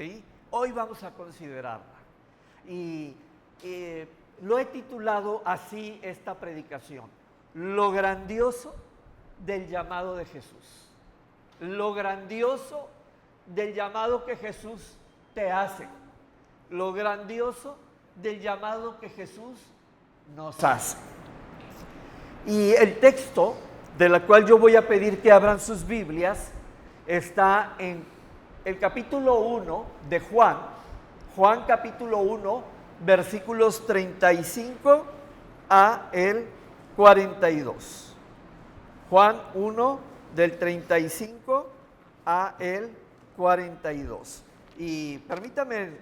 ¿sí? Hoy vamos a considerarla. Y lo he titulado así esta predicación: lo grandioso del llamado de Jesús. Lo grandioso del llamado que Jesús te hace. Lo grandioso del llamado que Jesús nos hace. Y el texto de la cual yo voy a pedir que abran sus Biblias está en el capítulo 1 de Juan. Juan capítulo 1, versículos 35 a el 42. Juan 1, del 35 a el 42. Y permítame,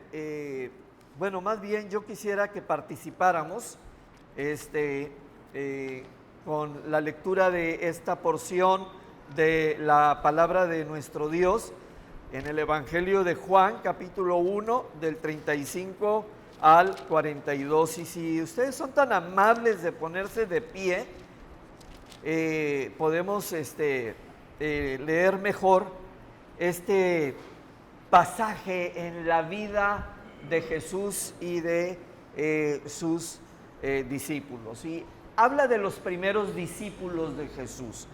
más bien yo quisiera que participáramos con la lectura de esta porción de la palabra de nuestro Dios en el Evangelio de Juan, capítulo 1, del 35 al 42. Y si ustedes son tan amables de ponerse de pie, podemos leer mejor este pasaje en la vida de Jesús y de sus discípulos. Y habla de los primeros discípulos de Jesús.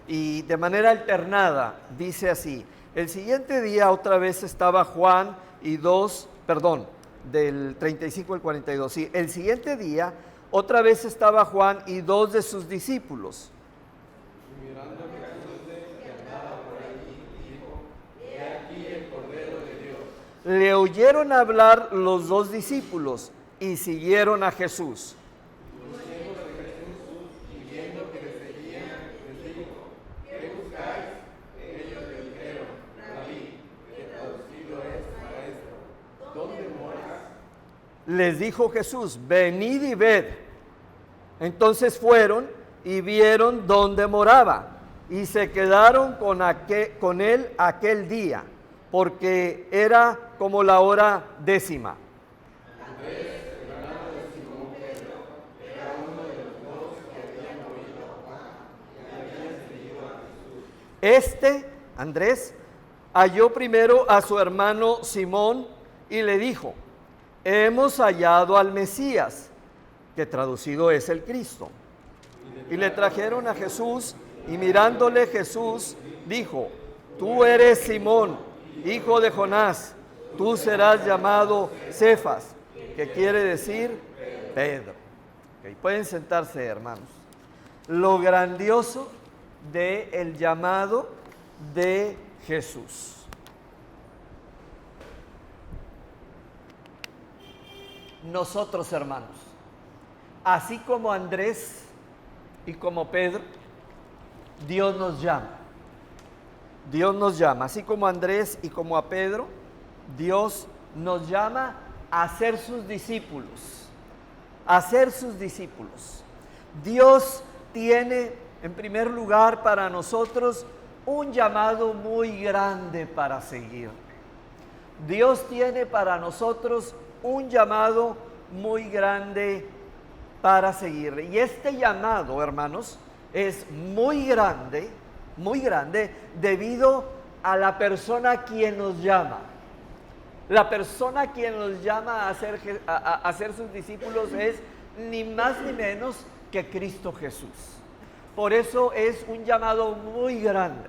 Y de manera alternada dice así: el siguiente día otra vez estaba Juan y del 35 al 42. Sí, el siguiente día otra vez estaba Juan y dos de sus discípulos. Y mirando a Jesús que andaba por allí, dijo: He aquí el Cordero de Dios. Le oyeron hablar los dos discípulos y siguieron a Jesús. Los siervos de Jesús, y viendo que le seguían, les dijo: ¿Qué buscáis? Ellos le dijeron: Rabí, que traducido es maestro, ¿dónde moras? Les dijo Jesús: venid y ved. Entonces fueron y vieron dónde moraba, y se quedaron con él aquel día, porque era como la hora 10:00. Andrés, halló primero a su hermano Simón y le dijo: hemos hallado al Mesías, que traducido es el Cristo. Y le trajeron a Jesús, y mirándole Jesús dijo: tú eres Simón, hijo de Jonás, tú serás llamado Cefas, que quiere decir Pedro. Okay, pueden sentarse, hermanos. Lo grandioso del llamado de Jesús. Nosotros, hermanos, así como Andrés y como Pedro, Dios nos llama. Dios nos llama, así como a Andrés y como a Pedro, Dios nos llama a ser sus discípulos. A ser sus discípulos. Dios tiene, en primer lugar, para nosotros un llamado muy grande para seguir. Dios tiene para nosotros un llamado muy grande para seguir. Y este llamado, hermanos, es muy grande debido a la persona quien nos llama. La persona quien nos llama a ser sus discípulos es ni más ni menos que Cristo Jesús. Por eso es un llamado muy grande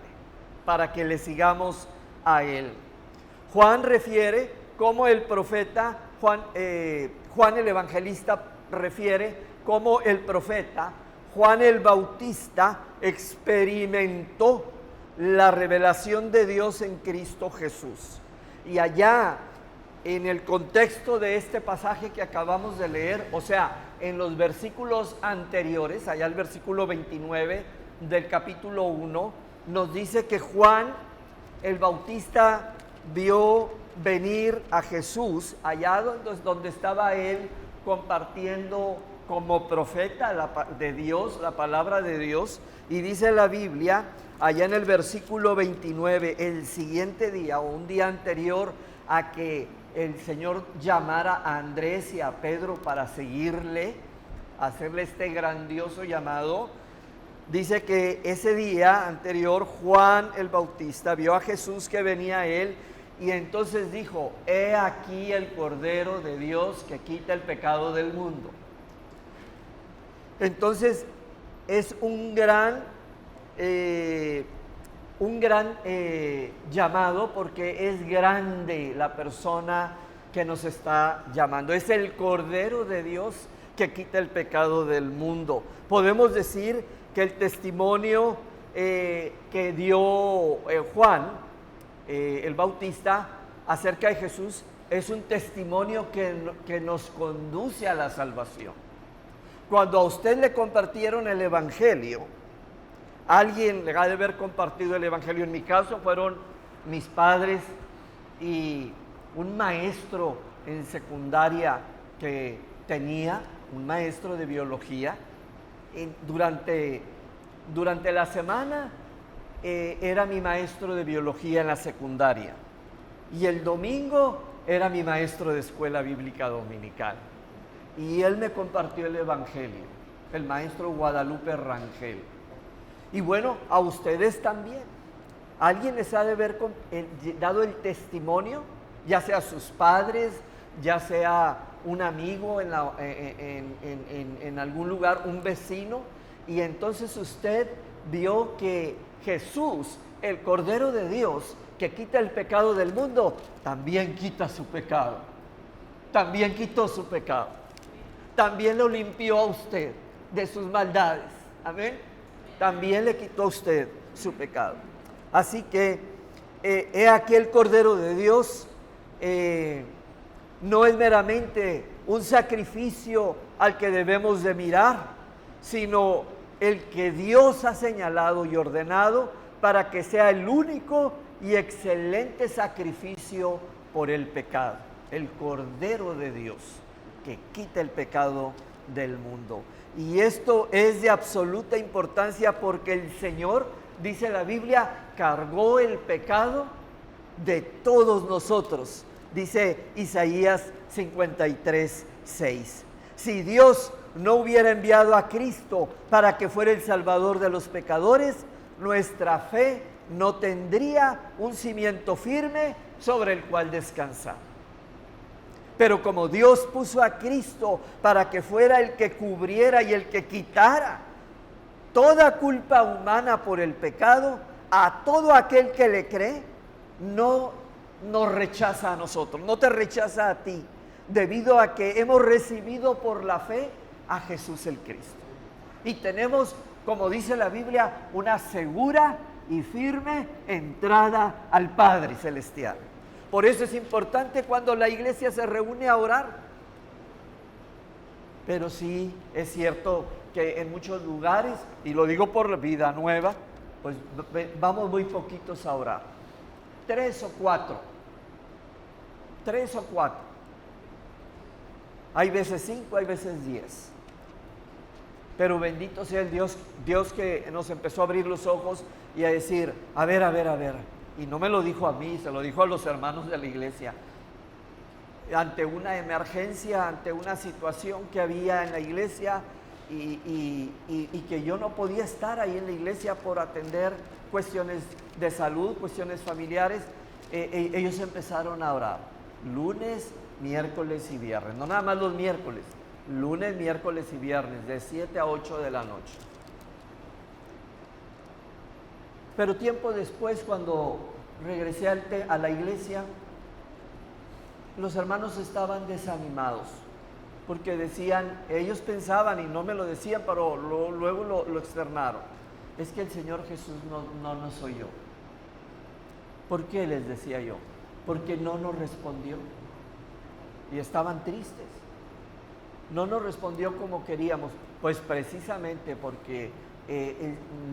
para que le sigamos a Él. Juan refiere cómo el profeta, Juan el evangelista refiere cómo el profeta Juan el Bautista experimentó la revelación de Dios en Cristo Jesús. Y allá, en el contexto de este pasaje que acabamos de leer, o sea, en los versículos anteriores, allá el versículo 29 del capítulo 1, nos dice que Juan el Bautista vio venir a Jesús allá donde estaba él compartiendo como profeta de Dios, la palabra de Dios. Y dice la Biblia, allá en el versículo 29, el siguiente día o un día anterior a que el Señor llamara a Andrés y a Pedro para seguirle, hacerle este grandioso llamado, dice que ese día anterior Juan el Bautista vio a Jesús que venía a él y entonces dijo: he aquí el Cordero de Dios que quita el pecado del mundo. Entonces es un gran llamado, porque es grande la persona que nos está llamando. Es el Cordero de Dios que quita el pecado del mundo. Podemos decir que el testimonio que dio Juan el Bautista acerca de Jesús es un testimonio que nos conduce a la salvación. Cuando a usted le compartieron el Evangelio, alguien le ha de haber compartido el Evangelio. En mi caso fueron mis padres y un maestro en secundaria que tenía, un maestro de biología. Durante la semana era mi maestro de biología en la secundaria, y el domingo era mi maestro de escuela bíblica dominical, y él me compartió el Evangelio, el maestro Guadalupe Rangel. Y bueno, a ustedes también. Alguien les ha de haber dado el testimonio, ya sea sus padres, ya sea un amigo en algún lugar, un vecino, y entonces usted vio que Jesús, el Cordero de Dios, que quita el pecado del mundo, también quita su pecado. También quitó su pecado. También lo limpió a usted de sus maldades. Amén. También le quitó a usted su pecado. Así que he aquí el Cordero de Dios. No es meramente un sacrificio al que debemos de mirar, sino el que Dios ha señalado y ordenado para que sea el único y excelente sacrificio por el pecado. El Cordero de Dios que quita el pecado del mundo. Y esto es de absoluta importancia, porque el Señor, dice la Biblia, cargó el pecado de todos nosotros. Dice Isaías 53:6. Si Dios no hubiera enviado a Cristo para que fuera el Salvador de los pecadores, nuestra fe no tendría un cimiento firme sobre el cual descansar. Pero como Dios puso a Cristo para que fuera el que cubriera y el que quitara toda culpa humana por el pecado, a todo aquel que le cree, no nos rechaza a nosotros, no te rechaza a ti, debido a que hemos recibido por la fe a Jesús el Cristo. Y tenemos, como dice la Biblia, una segura y firme entrada al Padre Celestial. Por eso es importante cuando la iglesia se reúne a orar. Pero sí es cierto que en muchos lugares, y lo digo por Vida Nueva, pues vamos muy poquitos a orar. 3 o 4. Hay veces 5, hay veces 10. Pero bendito sea el Dios que nos empezó a abrir los ojos y a decir: a ver. Y no me lo dijo a mí, se lo dijo a los hermanos de la iglesia. Ante una emergencia, ante una situación que había en la iglesia y que yo no podía estar ahí en la iglesia por atender cuestiones de salud, cuestiones familiares, ellos empezaron a orar lunes, miércoles y viernes. No nada más los miércoles, lunes, miércoles y viernes, de 7 a 8 de la noche. Pero tiempo después, cuando regresé a la iglesia, los hermanos estaban desanimados, porque decían, ellos pensaban, y no me lo decían, pero luego lo externaron: es que el Señor Jesús no soy yo. ¿Por qué? Les decía yo: porque no nos respondió. Y estaban tristes. No nos respondió como queríamos. Pues precisamente porque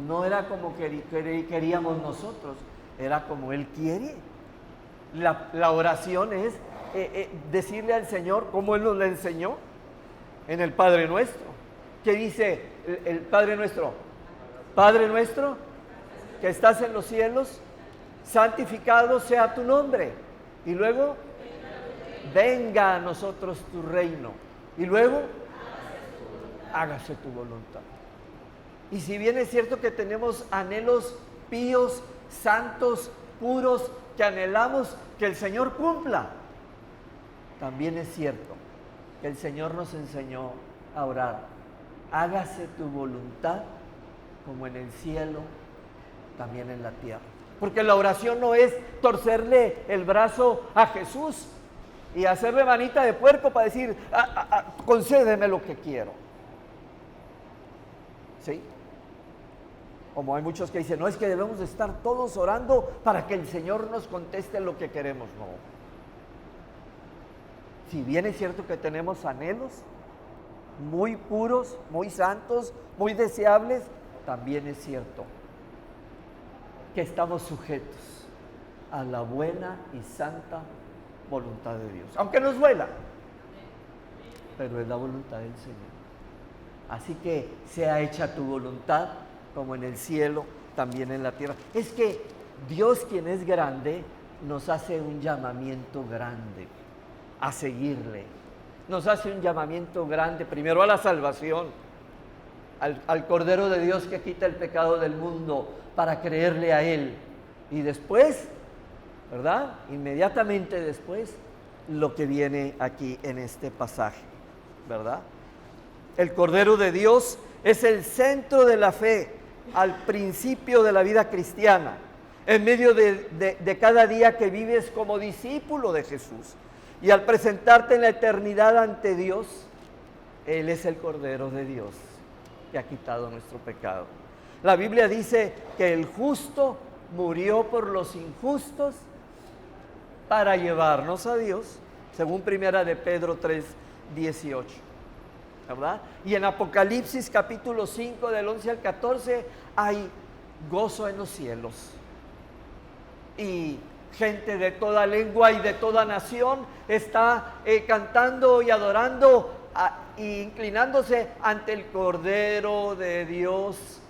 no era como queríamos nosotros, era como Él quiere. La oración es decirle al Señor como Él nos la enseñó en el Padre Nuestro. ¿Qué dice el Padre Nuestro? Padre nuestro que estás en los cielos, santificado sea tu nombre. Y luego, venga a nosotros tu reino. Y luego, hágase tu voluntad. Y si bien es cierto que tenemos anhelos píos, santos, puros, que anhelamos que el Señor cumpla. También es cierto que el Señor nos enseñó a orar: hágase tu voluntad como en el cielo, también en la tierra. Porque la oración no es torcerle el brazo a Jesús y hacerle manita de puerco para decir, concédeme lo que quiero. ¿Sí? Como hay muchos que dicen, no, es que debemos de estar todos orando para que el Señor nos conteste lo que queremos. No. Si bien es cierto que tenemos anhelos muy puros, muy santos, muy deseables, también es cierto que estamos sujetos a la buena y santa voluntad de Dios, aunque nos duela, pero es la voluntad del Señor. Así que sea hecha tu voluntad como en el cielo, también en la tierra. Es que Dios, quien es grande, nos hace un llamamiento grande a seguirle. Nos hace un llamamiento grande, primero a la salvación, al Cordero de Dios que quita el pecado del mundo, para creerle a Él. Y después, ¿verdad? Inmediatamente después, lo que viene aquí en este pasaje, ¿verdad? El Cordero de Dios es el centro de la fe, al principio de la vida cristiana, en medio de cada día que vives como discípulo de Jesús. Y al presentarte en la eternidad ante Dios, Él es el Cordero de Dios que ha quitado nuestro pecado. La Biblia dice que el justo murió por los injustos para llevarnos a Dios, según primera de Pedro 3:18, ¿verdad? Y en Apocalipsis capítulo 5 del 11 al 14 hay gozo en los cielos. Y gente de toda lengua y de toda nación está cantando y adorando e inclinándose ante el Cordero de Dios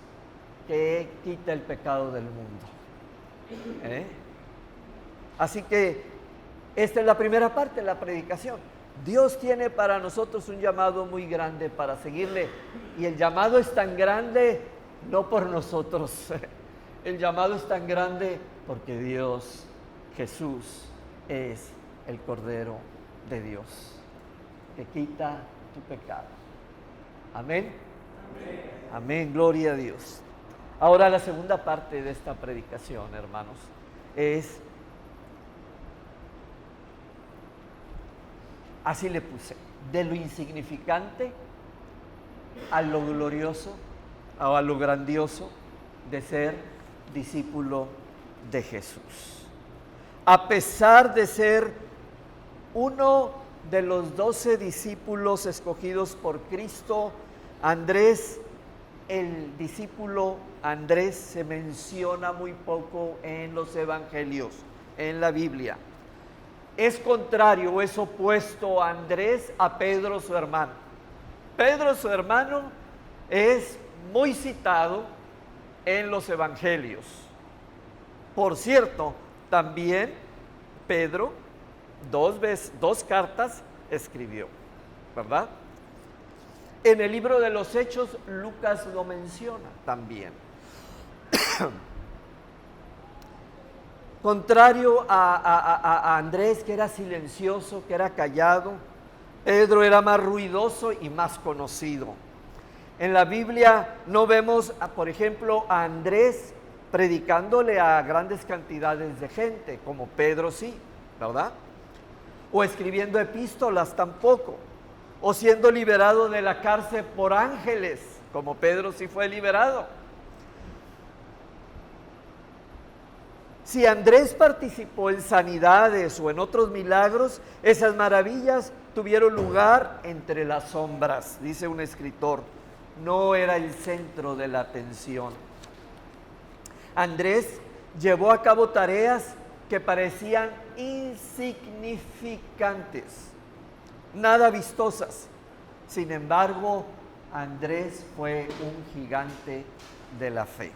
que quita el pecado del mundo. Así que esta es la primera parte de la predicación. Dios tiene para nosotros un llamado muy grande para seguirle, y el llamado es tan grande no por nosotros, el llamado es tan grande porque Dios, Jesús, es el Cordero de Dios que quita tu pecado. Amén. Amén. Amén, gloria a Dios. Ahora la segunda parte de esta predicación, hermanos, es, así le puse, de lo insignificante a lo glorioso o a lo grandioso de ser discípulo de Jesús. A pesar de ser uno de los 12 discípulos escogidos por Cristo, Andrés, el discípulo Andrés, se menciona muy poco en los evangelios, en la Biblia. Es contrario o es opuesto a Andrés a Pedro, su hermano. Pedro, su hermano, es muy citado en los evangelios. Por cierto, también Pedro dos cartas escribió, ¿verdad? En el libro de los Hechos, Lucas lo menciona también. Contrario a Andrés, que era silencioso, que era callado, Pedro era más ruidoso y más conocido. En la Biblia no vemos, por ejemplo, a Andrés predicándole a grandes cantidades de gente, como Pedro sí, ¿verdad? O escribiendo epístolas tampoco, o siendo liberado de la cárcel por ángeles, como Pedro sí fue liberado. Si Andrés participó en sanidades o en otros milagros, esas maravillas tuvieron lugar entre las sombras, dice un escritor. No era el centro de la atención. Andrés llevó a cabo tareas que parecían insignificantes, nada vistosas. Sin embargo, Andrés fue un gigante de la fe.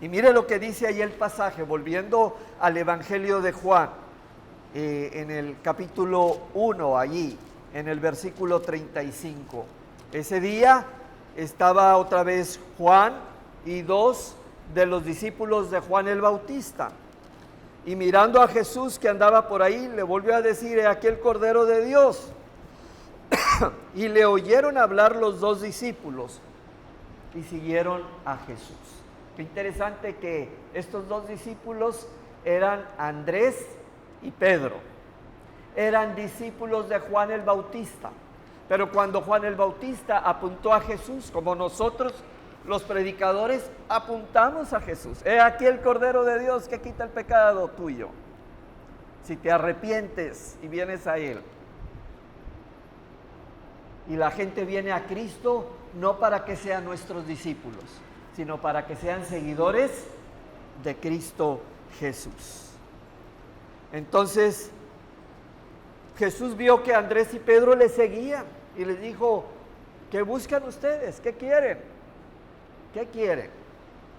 Y mire lo que dice ahí el pasaje, volviendo al Evangelio de Juan, en el capítulo 1, allí, en el versículo 35. Ese día estaba otra vez Juan y dos de los discípulos de Juan el Bautista. Y mirando a Jesús que andaba por ahí, le volvió a decir: he aquí el Cordero de Dios. Y le oyeron hablar los dos discípulos y siguieron a Jesús. Qué interesante que estos dos discípulos eran Andrés y Pedro. Eran discípulos de Juan el Bautista. Pero cuando Juan el Bautista apuntó a Jesús, como nosotros los predicadores apuntamos a Jesús. He aquí el Cordero de Dios que quita el pecado tuyo. Si te arrepientes y vienes a Él. Y la gente viene a Cristo no para que sean nuestros discípulos, sino para que sean seguidores de Cristo Jesús. Entonces, Jesús vio que Andrés y Pedro le seguían y les dijo: ¿qué buscan ustedes? ¿Qué quieren? ¿Qué quieren?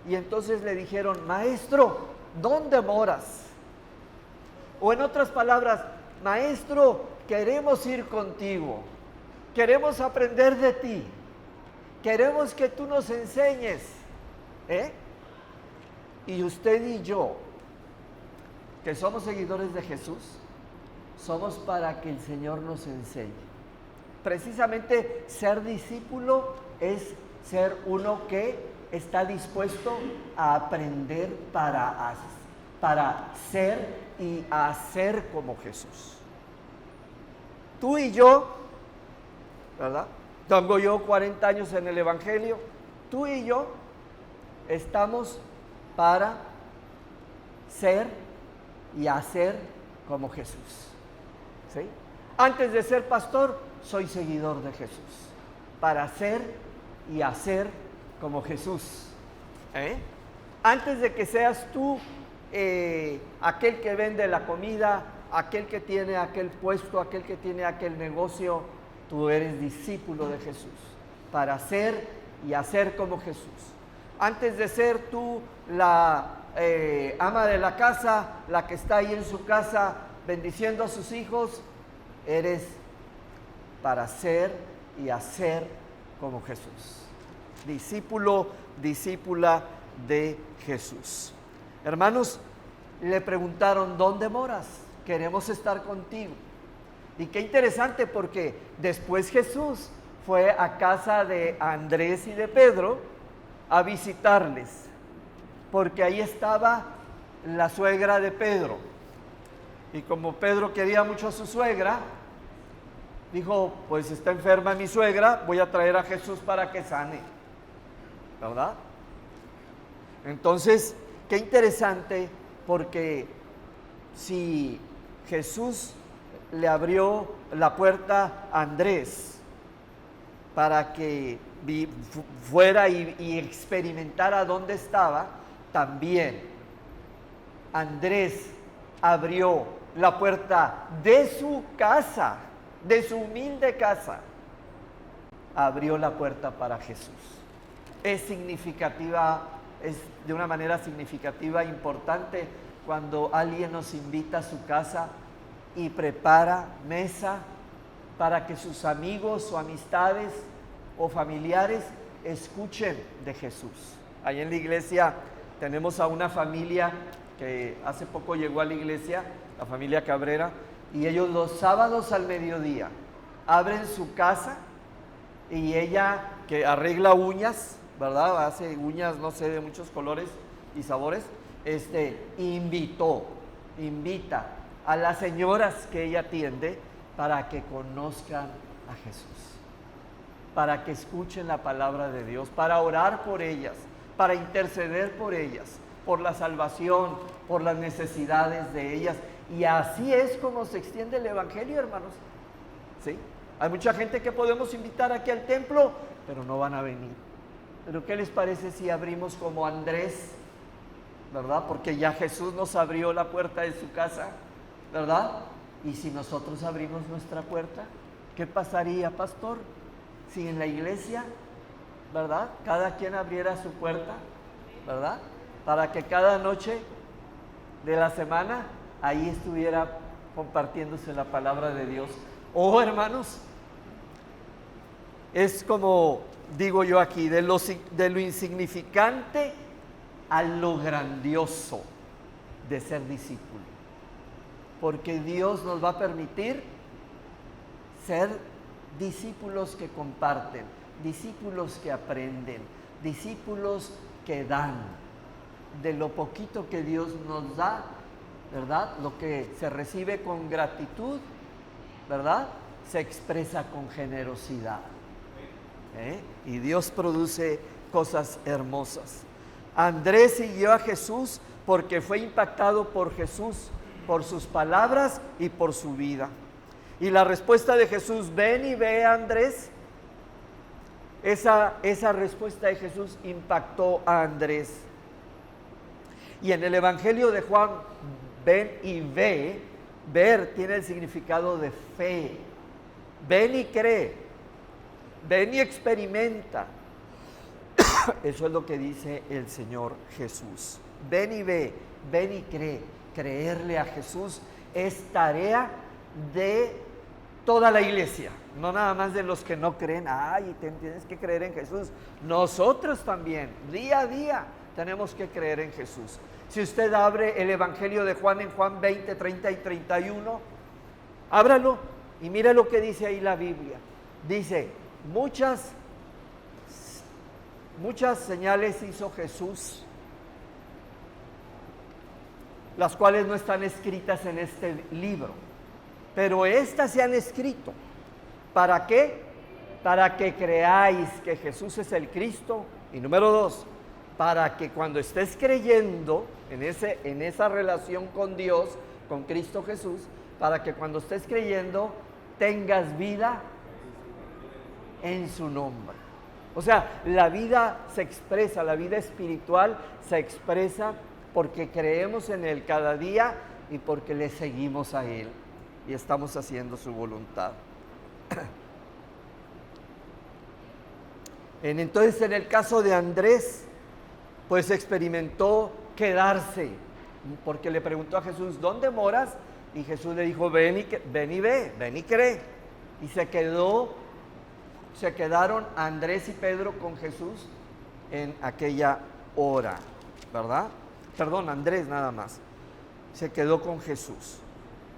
Y entonces le dijeron: Maestro, ¿dónde moras? O en otras palabras: Maestro, queremos ir contigo, queremos aprender de ti, queremos que tú nos enseñes. Y usted y yo, que somos seguidores de Jesús, somos para que el Señor nos enseñe. Precisamente ser discípulo es ser uno que está dispuesto a aprender para ser y hacer como Jesús. Tú y yo, ¿verdad? Tengo yo 40 años en el Evangelio. Tú y yo estamos para ser y hacer como Jesús. ¿Sí? Antes de ser pastor, soy seguidor de Jesús. Para ser y hacer como Jesús. Antes de que seas tú aquel que vende la comida, aquel que tiene aquel puesto, aquel que tiene aquel negocio, tú eres discípulo de Jesús. Para ser y hacer como Jesús. Antes de ser tú la ama de la casa, la que está ahí en su casa bendiciendo a sus hijos, eres para ser y hacer como Jesús. Discípulo, discípula de Jesús. Hermanos, le preguntaron: ¿dónde moras? Queremos estar contigo. Y qué interesante, porque después Jesús fue a casa de Andrés y de Pedro a visitarles, porque ahí estaba la suegra de Pedro. Y como Pedro quería mucho a su suegra, dijo: pues está enferma mi suegra, voy a traer a Jesús para que sane, ¿verdad? Entonces, qué interesante, porque si Jesús le abrió la puerta a Andrés para que fuera y experimentara dónde estaba, también Andrés abrió la puerta de su casa, de su humilde casa, abrió la puerta para Jesús. Es significativa, es de una manera significativa, importante, cuando alguien nos invita a su casa y prepara mesa para que sus amigos o amistades o familiares escuchen de Jesús. Ahí en la iglesia tenemos a una familia que hace poco llegó a la iglesia, la familia Cabrera, y ellos los sábados al mediodía abren su casa, y ella, que arregla uñas, ¿verdad? Hace uñas, no sé, de muchos colores y sabores, invita a las señoras que ella atiende para que conozcan a Jesús, para que escuchen la palabra de Dios, para orar por ellas, para interceder por ellas, por la salvación, por las necesidades de ellas. Y así es como se extiende el Evangelio, hermanos. ¿Sí? Hay mucha gente que podemos invitar aquí al templo, pero no van a venir. Pero ¿qué les parece si abrimos como Andrés, ¿verdad? Porque ya Jesús nos abrió la puerta de su casa, ¿verdad? Y si nosotros abrimos nuestra puerta, ¿qué pasaría, pastor? Si en la iglesia, ¿verdad?, cada quien abriera su puerta, ¿verdad?, para que cada noche de la semana ahí estuviera compartiéndose la palabra de Dios. Oh, hermanos, es como digo yo aquí, de lo insignificante a lo grandioso, de ser discípulo. Porque Dios nos va a permitir ser discípulos que comparten, discípulos que aprenden, discípulos que dan. De lo poquito que Dios nos da, ¿verdad? Lo que se recibe con gratitud, ¿verdad? Se expresa con generosidad. Y Dios produce cosas hermosas. Andrés siguió a Jesús porque fue impactado por Jesús, por sus palabras y por su vida. Y la respuesta de Jesús, ven y ve a Andrés, esa respuesta de Jesús impactó a Andrés. Y en el Evangelio de Juan, ven y ve, ver tiene el significado de fe. Ven y cree, ven y experimenta. Eso es lo que dice el Señor Jesús. Ven y ve, ven y cree. Creerle a Jesús es tarea de toda la iglesia, no nada más de los que no creen. Ay, tienes que creer en Jesús. Nosotros también, día a día, tenemos que creer en Jesús. Si usted abre el Evangelio de Juan en Juan 20, 30 y 31, ábralo y mire lo que dice ahí la Biblia. Dice, muchas señales hizo Jesús, las cuales no están escritas en este libro, pero estas se han escrito. ¿Para qué? Para que creáis que Jesús es el Cristo. Y número 2, para que cuando estés creyendo en esa relación con Dios, con Cristo Jesús, para que cuando estés creyendo tengas vida en su nombre. O sea, la vida se expresa, la vida espiritual se expresa porque creemos en Él cada día y porque le seguimos a Él y estamos haciendo su voluntad. Entonces, en el caso de Andrés, pues experimentó quedarse, porque le preguntó a Jesús, ¿dónde moras? Y Jesús le dijo, ven y ve, ven y cree. Y se quedaron Andrés y Pedro con Jesús en aquella hora, ¿verdad? Perdón, Andrés nada más. Se quedó con Jesús.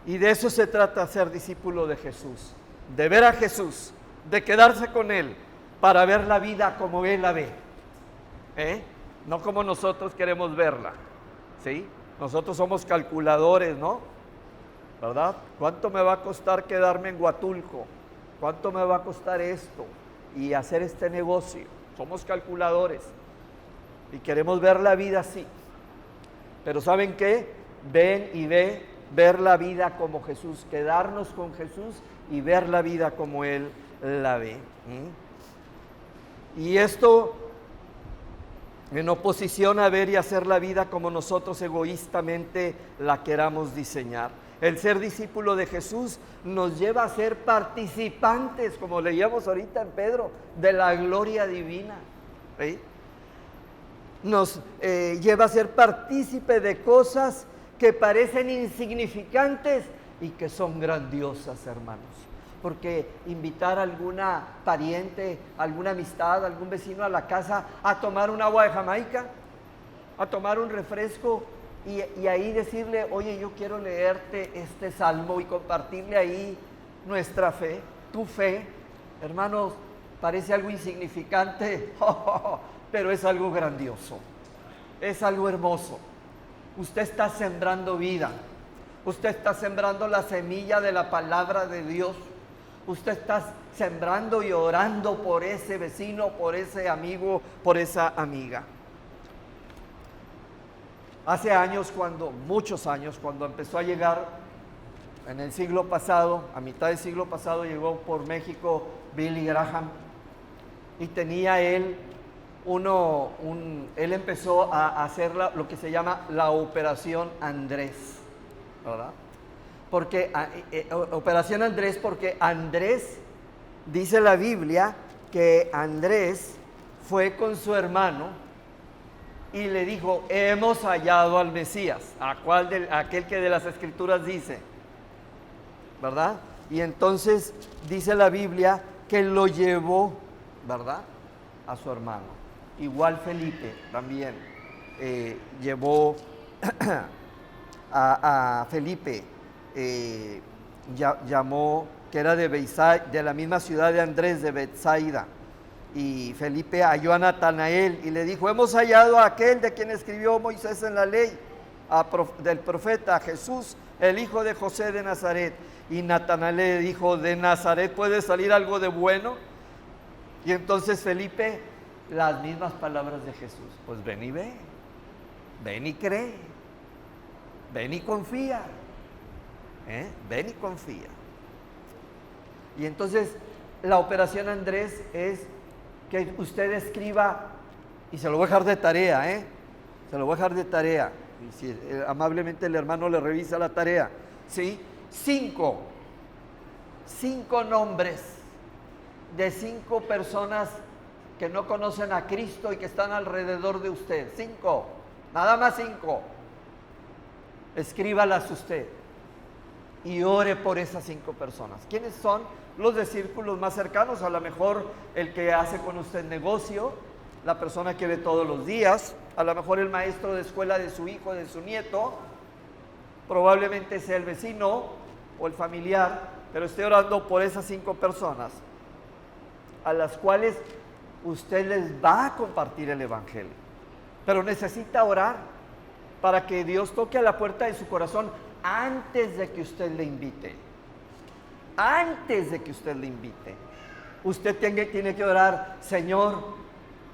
Y de eso se trata, ser discípulo de Jesús, de ver a Jesús, de quedarse con Él, para ver la vida como Él la ve, no como nosotros queremos verla, ¿sí? Nosotros somos calculadores, ¿no? ¿Verdad? ¿Cuánto me va a costar quedarme en Huatulco? ¿Cuánto me va a costar esto? Y hacer este negocio. Somos calculadores y queremos ver la vida así. Pero ¿saben qué? Ven y ver la vida como Jesús, quedarnos con Jesús y ver la vida como Él la ve. Y esto en oposición a ver y hacer la vida como nosotros egoístamente la queramos diseñar. El ser discípulo de Jesús nos lleva a ser participantes, como leíamos ahorita en Pedro, de la gloria divina. ¿Sí? Nos lleva a ser partícipe de cosas que parecen insignificantes y que son grandiosas, hermanos. Porque invitar a alguna pariente, alguna amistad, algún vecino a la casa a tomar un agua de Jamaica, a tomar un refresco y ahí decirle, oye, yo quiero leerte este salmo y compartirle ahí nuestra fe, tu fe, hermanos, parece algo insignificante, pero es algo grandioso, es algo hermoso. Usted está sembrando vida, usted está sembrando la semilla de la palabra de Dios. Usted está sembrando y orando por ese vecino, por ese amigo, por esa amiga. Hace años, muchos años, cuando empezó a llegar en el siglo pasado, a mitad del siglo pasado, llegó por México Billy Graham y tenía él él empezó a hacer lo que se llama la Operación Andrés, ¿verdad? Porque Operación Andrés, porque Andrés, dice la Biblia, que Andrés fue con su hermano y le dijo, hemos hallado al Mesías, aquel que de las Escrituras dice, ¿verdad? Y entonces dice la Biblia que lo llevó, ¿verdad?, a su hermano. Igual Felipe también llevó a Felipe, llamó, que era de la misma ciudad de Andrés, de Betsaida. Y Felipe halló a Natanael y le dijo: hemos hallado a aquel de quien escribió Moisés en la ley, del profeta Jesús, el hijo de José de Nazaret. Y Natanael le dijo: ¿de Nazaret puede salir algo de bueno? Y entonces Felipe, las mismas palabras de Jesús: pues ven y ve, ven y cree, ven y confía, ven y confía. Y entonces la operación Andrés es que usted escriba, y se lo voy a dejar de tarea, se lo voy a dejar de tarea, y si amablemente el hermano le revisa la tarea, ¿sí? 5 nombres de 5 personas que no conocen a Cristo y que están alrededor de usted. 5, nada más 5. Escríbalas usted y ore por esas 5 personas. ¿Quiénes son? Los de círculos más cercanos, a lo mejor el que hace con usted negocio, la persona que ve todos los días, a lo mejor el maestro de escuela de su hijo, de su nieto, probablemente sea el vecino o el familiar, pero estoy orando por esas 5 personas a las cuales usted les va a compartir el evangelio, pero necesita orar para que Dios toque a la puerta de su corazón antes de que usted le invite. Antes de que usted le invite, usted tiene que orar: Señor,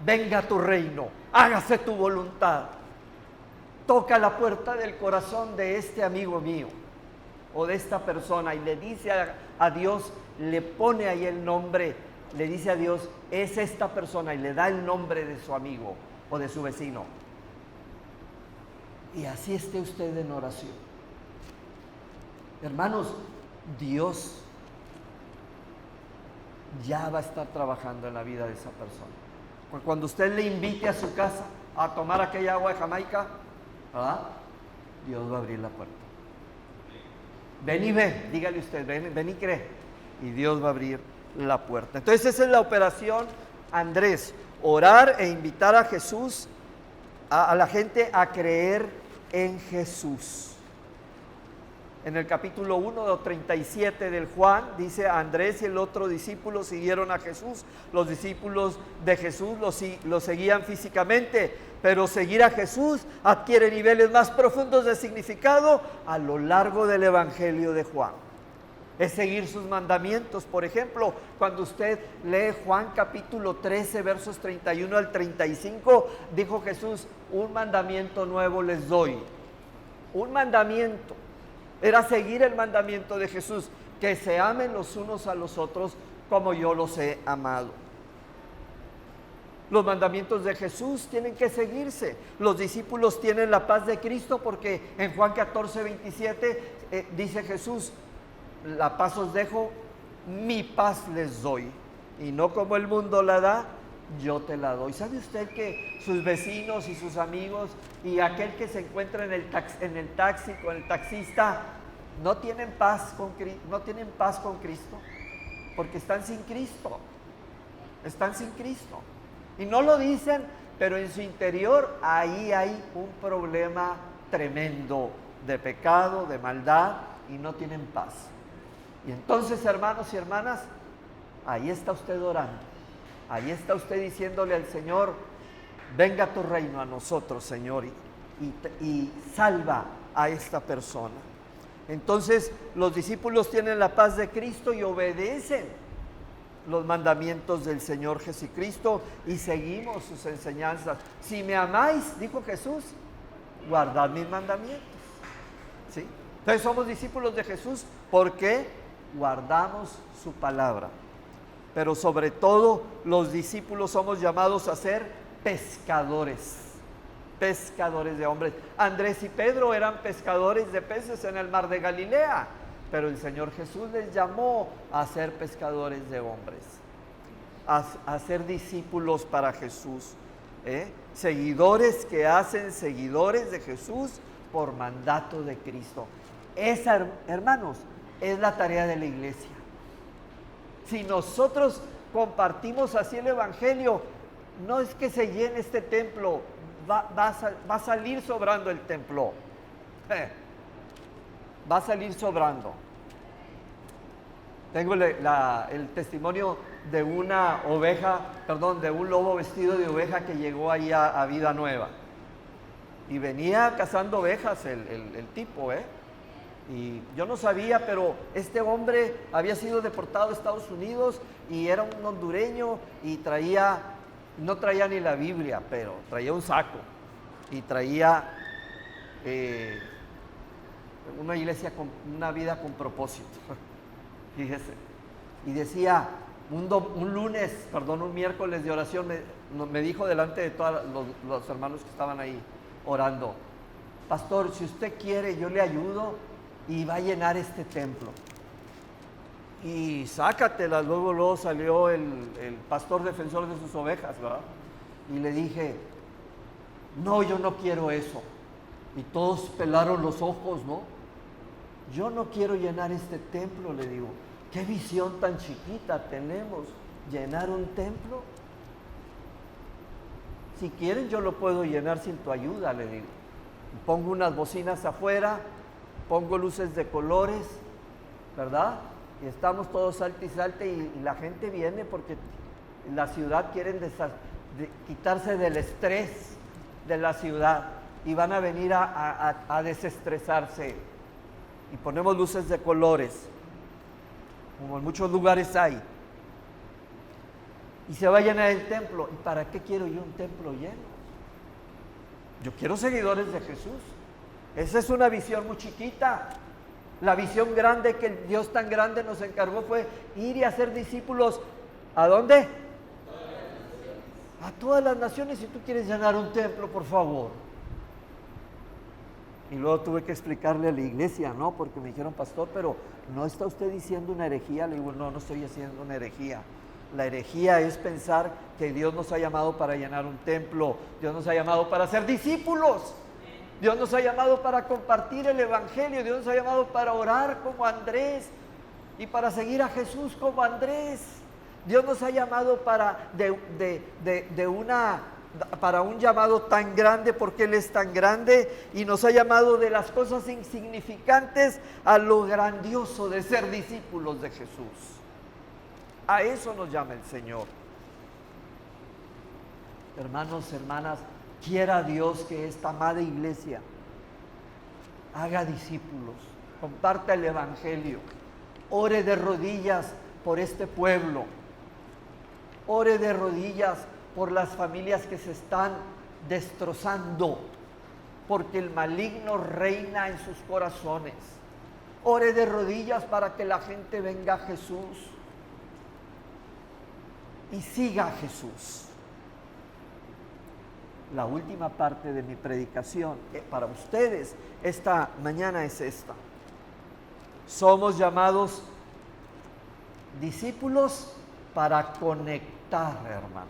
venga a tu reino, hágase tu voluntad. Toca la puerta del corazón de este amigo mío o de esta persona y le dice a Dios, le pone ahí el nombre, le dice a Dios: es esta persona, y le da el nombre de su amigo o de su vecino. Y así esté usted en oración. Hermanos, Dios ya va a estar trabajando en la vida de esa persona. Cuando usted le invite a su casa a tomar aquella agua de Jamaica, ¿verdad? Dios va a abrir la puerta. Ven y ve, dígale usted, ven y cree, y Dios va a abrir la puerta. Entonces esa es la operación Andrés: orar e invitar a Jesús, a la gente a creer en Jesús. En el capítulo 1, 37 del Juan, dice: Andrés y el otro discípulo siguieron a Jesús. Los discípulos de Jesús lo seguían físicamente, pero seguir a Jesús adquiere niveles más profundos de significado a lo largo del Evangelio de Juan. Es seguir sus mandamientos. Por ejemplo, cuando usted lee Juan capítulo 13, versos 31 al 35, dijo Jesús: un mandamiento nuevo les doy. Un mandamiento. Era seguir el mandamiento de Jesús: que se amen los unos a los otros como yo los he amado. Los mandamientos de Jesús tienen que seguirse. Los discípulos tienen la paz de Cristo porque en Juan 14, 27 dice Jesús: la paz os dejo, mi paz les doy, y no como el mundo la da, yo te la doy. ¿Sabe usted que sus vecinos y sus amigos y aquel que se encuentra en el taxi con el taxista no tienen paz con Cristo? Porque están sin Cristo. Están sin Cristo. Y no lo dicen, pero en su interior ahí hay un problema tremendo de pecado, de maldad, y no tienen paz. Y entonces, hermanos y hermanas, ahí está usted orando. Ahí está usted diciéndole al Señor: venga tu reino a nosotros, Señor, y salva a esta persona. Entonces los discípulos tienen la paz de Cristo y obedecen los mandamientos del Señor Jesucristo y seguimos sus enseñanzas. Si me amáis, dijo Jesús, guardad mis mandamientos. ¿Sí? Entonces somos discípulos de Jesús porque guardamos su palabra. Pero sobre todo los discípulos somos llamados a ser pescadores de hombres. Andrés y Pedro eran pescadores de peces en el mar de Galilea, pero el Señor Jesús les llamó a ser pescadores de hombres, a ser discípulos para Jesús, seguidores que hacen seguidores de Jesús por mandato de Cristo. Esa, hermanos, es la tarea de la iglesia. Si nosotros compartimos así el Evangelio, no es que se llene este templo, va a salir sobrando el templo. va a salir sobrando. Tengo el testimonio de una oveja, perdón, de un lobo vestido de oveja que llegó ahí a Vida Nueva. Y venía cazando ovejas el tipo, Y yo no sabía, pero este hombre había sido deportado a Estados Unidos y era un hondureño y no traía ni la Biblia, pero traía un saco y traía una iglesia, una vida con propósito. Fíjese. Y decía, un miércoles de oración, me dijo delante de todos los hermanos que estaban ahí orando: pastor, si usted quiere, yo le ayudo y va a llenar este templo. Y sácatela, luego salió el pastor defensor de sus ovejas, ¿verdad? Y le dije, no, yo no quiero eso. Y todos pelaron los ojos, ¿no? Yo no quiero llenar este templo, le digo. ¿Qué visión tan chiquita tenemos? ¿Llenar un templo? Si quieren, yo lo puedo llenar sin tu ayuda, le digo. Pongo unas bocinas afuera, pongo luces de colores, ¿verdad? Y estamos todos salte y salte y la gente viene porque la ciudad quieren quitarse del estrés de la ciudad y van a venir a desestresarse. Y ponemos luces de colores, como en muchos lugares hay. Y se va a llenar el templo. ¿Y para qué quiero yo un templo lleno? Yo quiero seguidores de Jesús. Esa es una visión muy chiquita. La visión grande que el Dios tan grande nos encargó fue ir y hacer discípulos. ¿A dónde? A todas las naciones. Si tú quieres llenar un templo, por favor. Y luego tuve que explicarle a la iglesia, ¿no? Porque me dijeron, pastor, pero ¿no está usted diciendo una herejía? Le digo, no estoy haciendo una herejía. La herejía es pensar que Dios nos ha llamado para llenar un templo. Dios nos ha llamado para ser discípulos. Dios nos ha llamado para compartir el evangelio. Dios nos ha llamado para orar como Andrés y para seguir a Jesús como Andrés. Dios nos ha llamado para un llamado tan grande, porque Él es tan grande, y nos ha llamado de las cosas insignificantes a lo grandioso de ser discípulos de Jesús. A eso nos llama el Señor. Hermanos, hermanas, quiera Dios que esta amada iglesia haga discípulos, comparta el evangelio, ore de rodillas por este pueblo, ore de rodillas por las familias que se están destrozando, porque el maligno reina en sus corazones. Ore de rodillas para que la gente venga a Jesús y siga a Jesús. La última parte de mi predicación para ustedes esta mañana es esta. Somos llamados discípulos para conectar, hermanos.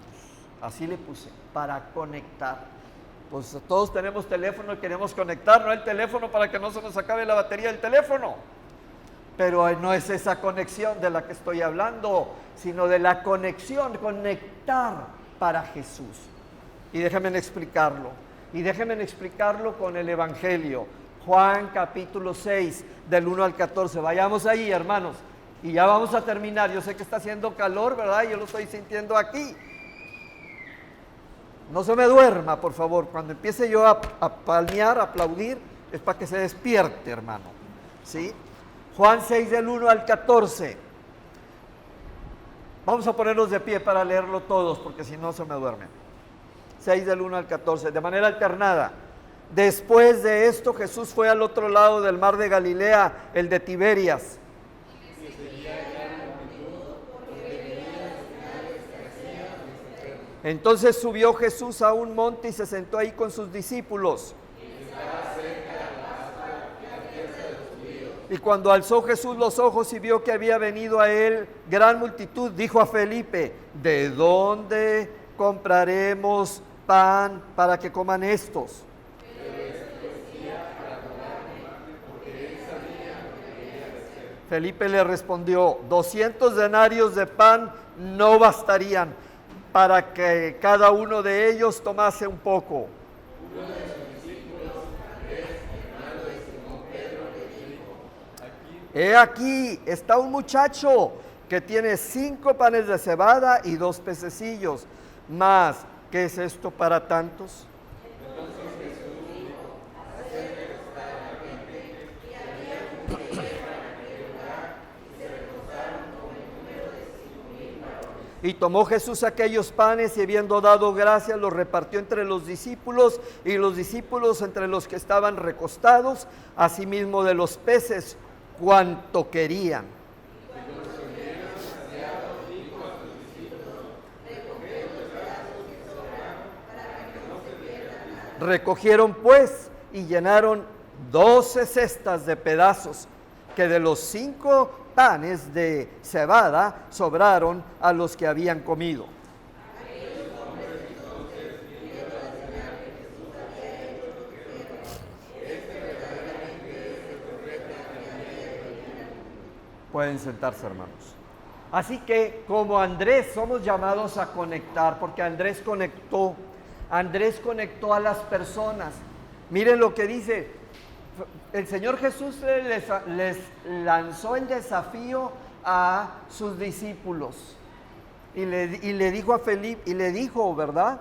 Así le puse, para conectar. Pues todos tenemos teléfono y queremos conectar, no el teléfono para que no se nos acabe la batería del teléfono. Pero no es esa conexión de la que estoy hablando, sino de la conexión, conectar para Jesús. Y déjenme explicarlo. Y déjenme explicarlo con el Evangelio. Juan capítulo 6, del 1 al 14. Vayamos ahí, hermanos. Y ya vamos a terminar. Yo sé que está haciendo calor, ¿verdad? Yo lo estoy sintiendo aquí. No se me duerma, por favor. Cuando empiece yo a palmear, a aplaudir, es para que se despierte, hermano. ¿Sí? Juan 6, del 1 al 14. Vamos a ponernos de pie para leerlo todos, porque si no se me duermen. 6 del 1 al 14, de manera alternada. Después de esto, Jesús fue al otro lado del mar de Galilea, el de Tiberias. Entonces subió Jesús a un monte y se sentó ahí con sus discípulos. Y cuando alzó Jesús los ojos y vio que había venido a él gran multitud, dijo a Felipe: ¿de dónde compraremos pan para que coman estos? Felipe le respondió: 200 denarios de pan no bastarían para que cada uno de ellos tomase un poco. he aquí, está un muchacho que tiene 5 panes de cebada y 2 pececillos. Mas, ¿qué es esto para tantos? Y tomó Jesús aquellos panes y habiendo dado gracias los repartió entre los discípulos y los discípulos entre los que estaban recostados, asimismo de los peces cuanto querían. Recogieron pues y llenaron 12 cestas de pedazos, que de los 5 panes de cebada sobraron a los que habían comido. Pueden sentarse, hermanos. Así que como Andrés somos llamados a conectar, porque Andrés conectó a las personas. Miren lo que dice, el Señor Jesús les lanzó el desafío a sus discípulos y le dijo a Felipe, y le dijo, ¿verdad?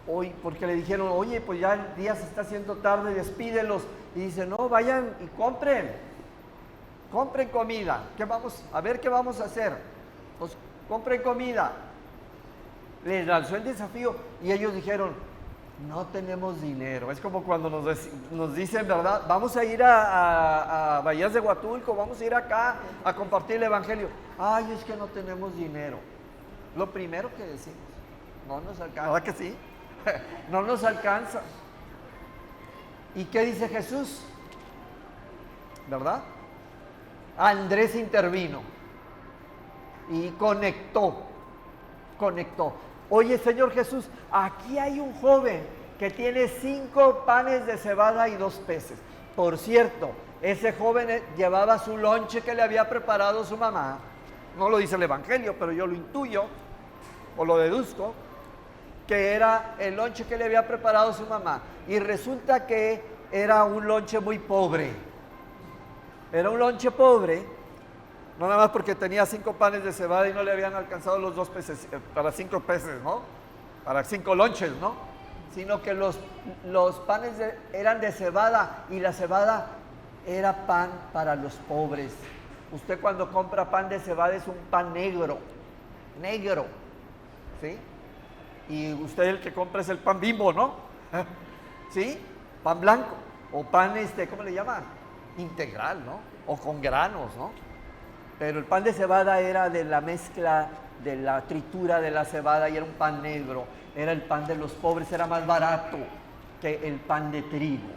Hoy, porque le dijeron, oye, pues ya el día se está haciendo tarde, despídelos. Y dice, no, vayan y compren comida. A ver qué vamos a hacer. Pues compren comida. Les lanzó el desafío y ellos dijeron, no tenemos dinero. Es como cuando nos dicen, ¿verdad? Vamos a ir a Bahías de Huatulco, vamos a ir acá a compartir el evangelio. Ay, es que no tenemos dinero. Lo primero que decimos, no nos alcanza. ¿Verdad que sí? No nos alcanza. ¿Y qué dice Jesús? ¿Verdad? Andrés intervino y conectó. Oye, Señor Jesús, aquí hay un joven que tiene 5 panes de cebada y 2 peces. Por cierto, ese joven llevaba su lonche que le había preparado su mamá. No lo dice el evangelio, pero yo lo intuyo o lo deduzco, que era el lonche que le había preparado su mamá. Y resulta que era un lonche muy pobre. Era un lonche pobre, no nada más porque tenía 5 panes de cebada y no le habían alcanzado los 2 peces, para 5 peces, ¿no? Para 5 lonches, ¿no? Sino que los panes eran de cebada y la cebada era pan para los pobres. Usted cuando compra pan de cebada es un pan negro, ¿sí? Y usted el que compra es el pan Bimbo, ¿no? ¿Sí? Pan blanco, o pan, ¿cómo le llaman? Integral, ¿no? O con granos, ¿no? Pero el pan de cebada era de la mezcla, de la tritura de la cebada y era un pan negro. Era el pan de los pobres, era más barato que el pan de trigo.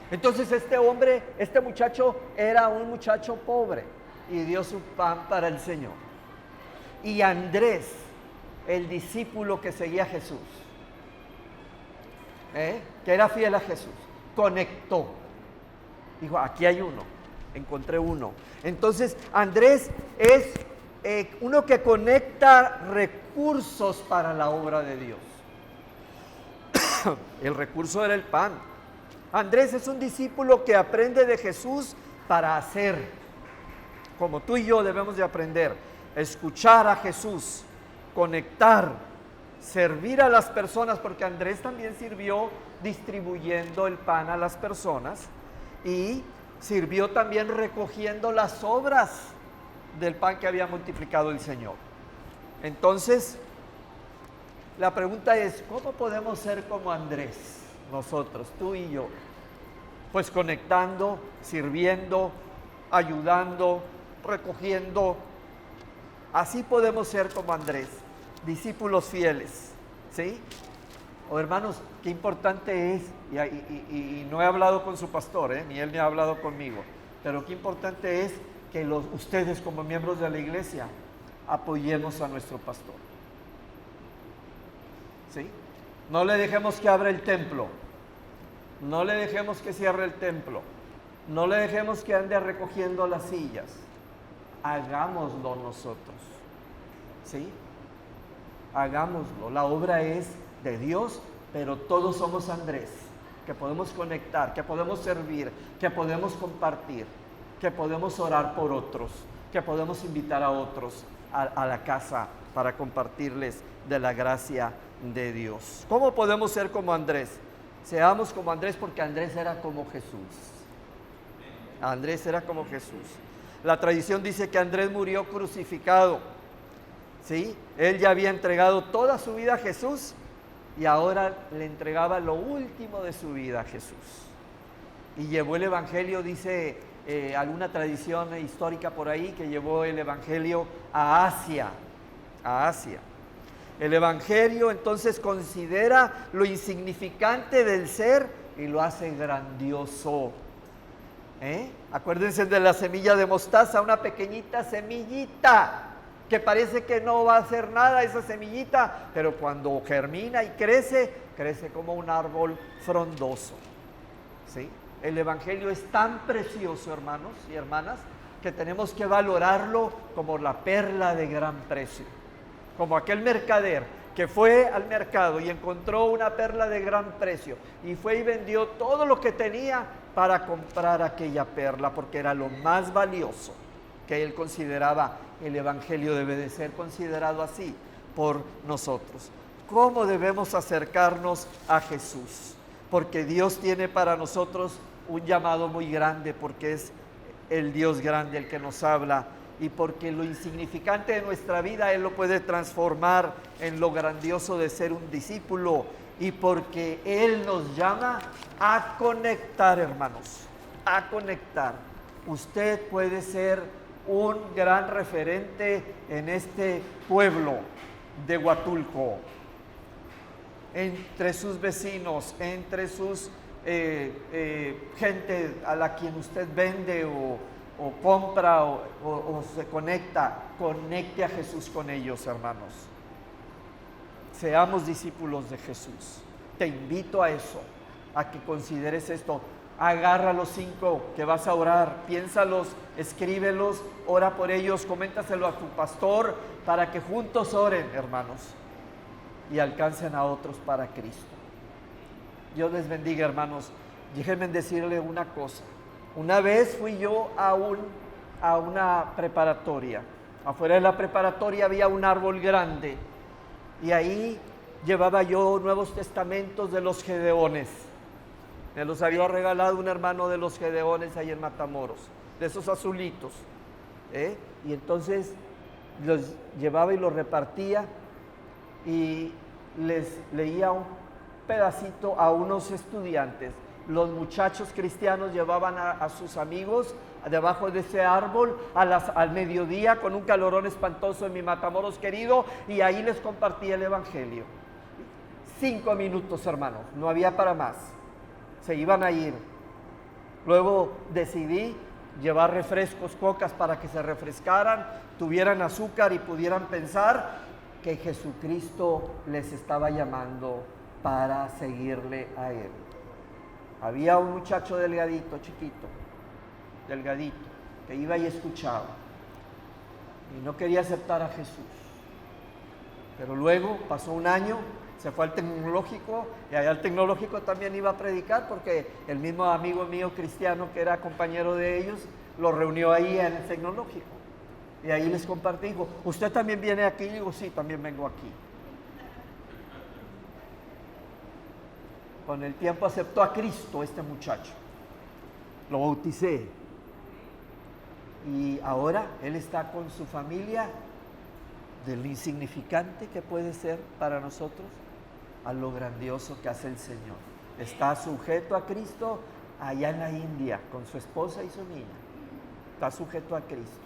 Entonces este muchacho era un muchacho pobre y dio su pan para el Señor. Y Andrés, el discípulo que seguía a Jesús, que era fiel a Jesús, conectó. Dijo, aquí hay uno, encontré uno. Entonces, Andrés es uno que conecta recursos para la obra de Dios. El recurso era el pan. Andrés es un discípulo que aprende de Jesús para hacer, como tú y yo debemos de aprender, escuchar a Jesús, conectar, servir a las personas, porque Andrés también sirvió distribuyendo el pan a las personas y sirvió también recogiendo las sobras del pan que había multiplicado el Señor. Entonces, la pregunta es, ¿cómo podemos ser como Andrés? Nosotros, tú y yo, pues conectando, sirviendo, ayudando, recogiendo. Así podemos ser como Andrés, discípulos fieles, ¿sí? O hermanos, qué importante es, y no he hablado con su pastor, ni él me ha hablado conmigo, pero qué importante es que ustedes como miembros de la iglesia apoyemos a nuestro pastor, ¿sí? No le dejemos que abra el templo, no le dejemos que cierre el templo, no le dejemos que ande recogiendo las sillas, hagámoslo nosotros, ¿sí? Hagámoslo, la obra es de Dios, pero todos somos Andrés, que podemos conectar, que podemos servir, que podemos compartir. que podemos orar por otros, que podemos invitar a otros a la casa para compartirles de la gracia de Dios. ¿Cómo podemos ser como Andrés? Seamos como Andrés, porque Andrés era como Jesús. Andrés era como Jesús. La tradición dice que Andrés murió crucificado. ¿Sí? Él ya había entregado toda su vida a Jesús y ahora le entregaba lo último de su vida a Jesús. Y llevó el Evangelio, dice alguna tradición histórica por ahí, que llevó el Evangelio a Asia. A Asia. El Evangelio entonces considera lo insignificante del ser y lo hace grandioso. Acuérdense de la semilla de mostaza, una pequeñita semillita que parece que no va a hacer nada esa semillita, pero cuando germina y crece, crece como un árbol frondoso. ¿Sí? El Evangelio es tan precioso, hermanos y hermanas, que tenemos que valorarlo como la perla de gran precio. Como aquel mercader que fue al mercado y encontró una perla de gran precio y fue y vendió todo lo que tenía para comprar aquella perla, porque era lo más valioso que él consideraba. El Evangelio debe de ser considerado así por nosotros. ¿Cómo debemos acercarnos a Jesús? Porque Dios tiene para nosotros un llamado muy grande, porque es el Dios grande el que nos habla, y porque lo insignificante de nuestra vida Él lo puede transformar en lo grandioso de ser un discípulo, y porque Él nos llama a conectar, hermanos, a conectar. Usted puede ser un gran referente en este pueblo de Huatulco, entre sus vecinos, entre sus gente a la quien usted vende o compra o se conecta. Conecte a Jesús con ellos, hermanos. Seamos discípulos de Jesús. Te invito a eso, a que consideres esto. Agarra los 5 que vas a orar, piénsalos, escríbelos, ora por ellos, coméntaselo a tu pastor para que juntos oren, hermanos, y alcancen a otros para Cristo. Dios les bendiga, hermanos. Déjenme decirle una cosa. Una vez fui yo a una preparatoria. Afuera de la preparatoria había un árbol grande y ahí llevaba yo Nuevos Testamentos de los Gedeones. Me los había regalado un hermano de los Gedeones ahí en Matamoros, de esos azulitos. Y entonces los llevaba y los repartía y les leía un pedacito a unos estudiantes. Los muchachos cristianos llevaban a sus amigos debajo de ese árbol al mediodía con un calorón espantoso en mi Matamoros querido, y ahí les compartía el Evangelio. 5 minutos, hermanos, no había para más. Se iban a ir. Luego decidí llevar refrescos, cocas, para que se refrescaran, tuvieran azúcar y pudieran pensar que Jesucristo les estaba llamando para seguirle a Él. Había un muchacho delgadito, chiquito, delgadito, que iba y escuchaba y no quería aceptar a Jesús. Pero luego pasó un año, se fue al tecnológico, y allá al tecnológico también iba a predicar, porque el mismo amigo mío cristiano que era compañero de ellos lo reunió ahí en el tecnológico, y ahí les compartí. Dijo: ¿usted también viene aquí? Y digo: sí, también vengo aquí. Con el tiempo aceptó a Cristo este muchacho, lo bauticé, y ahora él está con su familia. De lo insignificante que puede ser para nosotros a lo grandioso que hace el Señor. Está sujeto a Cristo allá en la India con su esposa y su niña. Está sujeto a Cristo.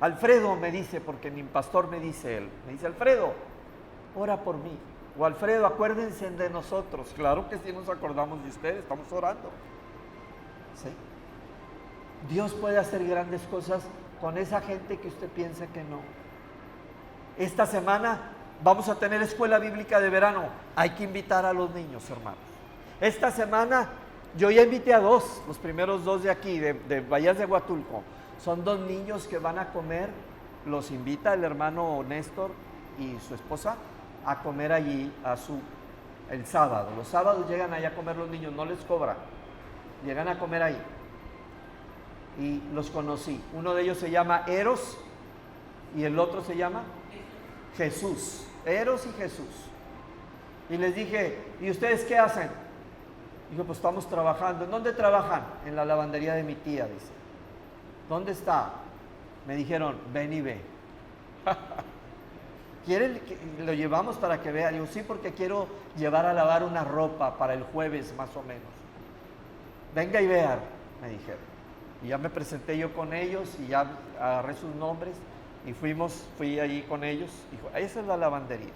Alfredo me dice, porque mi pastor me dice él, me dice: Alfredo, ora por mí. O Alfredo, acuérdense de nosotros. Claro que sí, nos acordamos de ustedes, estamos orando. ¿Sí? Dios puede hacer grandes cosas con esa gente que usted piensa que no. Esta semana vamos a tener escuela bíblica de verano. Hay que invitar a los niños, hermanos. Esta semana yo ya invité a 2, los primeros 2 de aquí, de Bahías de Huatulco. Son 2 niños que van a comer. Los invita el hermano Néstor y su esposa a comer allí el sábado. Los sábados llegan allá a comer los niños, no les cobran. llegan a comer ahí. Y los conocí. Uno de ellos se llama Eros y el otro se llama Jesús. Eros y Jesús. Y les dije, ¿y ustedes qué hacen? Dijo, pues estamos trabajando. ¿En dónde trabajan? En la lavandería de mi tía, dice. ¿Dónde está? Me dijeron, ven y ve. ¿Quieren que lo llevamos para que vea? Digo, sí, porque quiero llevar a lavar una ropa para el jueves más o menos. Venga y vea, me dijeron. Y ya me presenté yo con ellos y ya agarré sus nombres y fui allí con ellos. Dijo, esa es la lavandería.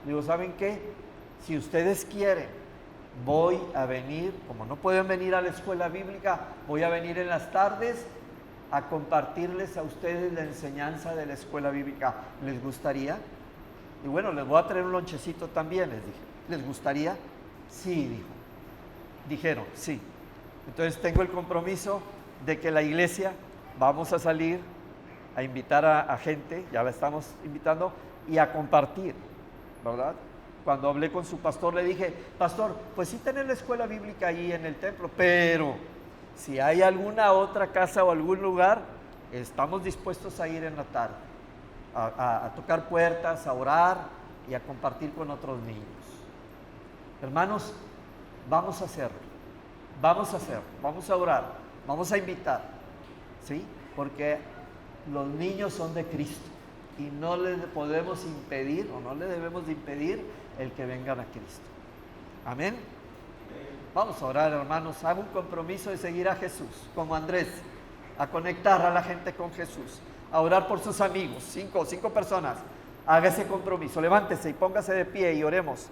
Digo, ¿saben qué? Si ustedes quieren, voy a venir, como no pueden venir a la escuela bíblica, voy a venir en las tardes a compartirles a ustedes la enseñanza de la escuela bíblica. ¿Les gustaría? Y bueno, les voy a traer un lonchecito también, les dije. ¿Les gustaría? Sí, dijo. Dijeron, sí. Entonces tengo el compromiso de que la iglesia vamos a salir a invitar a gente, ya la estamos invitando, y a compartir, ¿verdad? Cuando hablé con su pastor le dije, pastor, pues sí tenés la escuela bíblica ahí en el templo, pero si hay alguna otra casa o algún lugar, estamos dispuestos a ir en la tarde, a tocar puertas, a orar y a compartir con otros niños. Hermanos, vamos a hacerlo, vamos a orar, vamos a invitar, ¿sí? Porque los niños son de Cristo y no les podemos impedir o no le debemos de impedir el que vengan a Cristo. Amén. Vamos a orar, hermanos. Hago un compromiso de seguir a Jesús, como Andrés, a conectar a la gente con Jesús, a orar por sus amigos, cinco personas. Haga ese compromiso, levántese y póngase de pie y oremos.